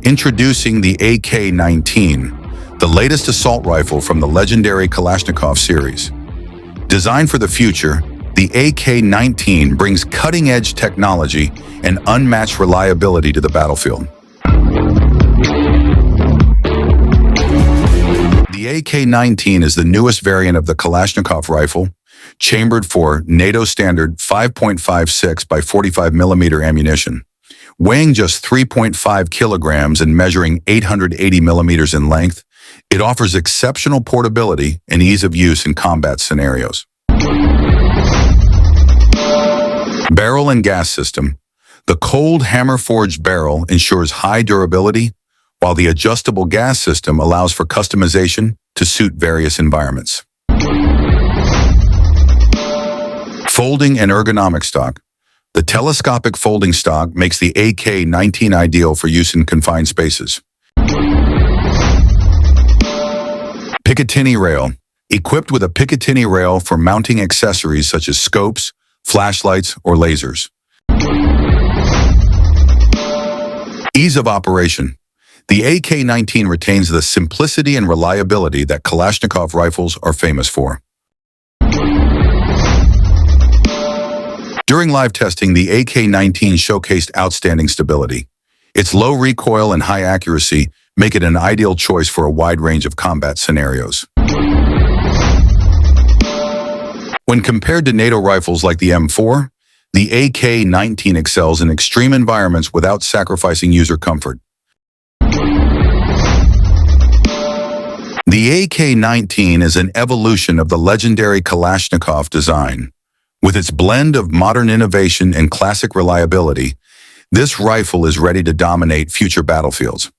Introducing the AK-19, the latest assault rifle from the legendary Kalashnikov series. Designed for the future, the AK-19 brings cutting-edge technology and unmatched reliability to the battlefield. The AK-19 is the newest variant of the Kalashnikov rifle, chambered for NATO standard 5.56 by 45 millimeter ammunition. Weighing just 3.5 kilograms and measuring 880 millimeters in length, it offers exceptional portability and ease of use in combat scenarios. Barrel and gas system. The cold hammer-forged barrel ensures high durability, while the adjustable gas system allows for customization to suit various environments. Folding and ergonomic stock. The telescopic folding stock makes the AK-19 ideal for use in confined spaces. Picatinny rail. Equipped with a Picatinny rail for mounting accessories such as scopes, flashlights, or lasers. Ease of operation. The AK-19 retains the simplicity and reliability that Kalashnikov rifles are famous for. During live testing, the AK-19 showcased outstanding stability. Its low recoil and high accuracy make it an ideal choice for a wide range of combat scenarios. When compared to NATO rifles like the M4, the AK-19 excels in extreme environments without sacrificing user comfort. The AK-19 is an evolution of the legendary Kalashnikov design. With its blend of modern innovation and classic reliability, this rifle is ready to dominate future battlefields.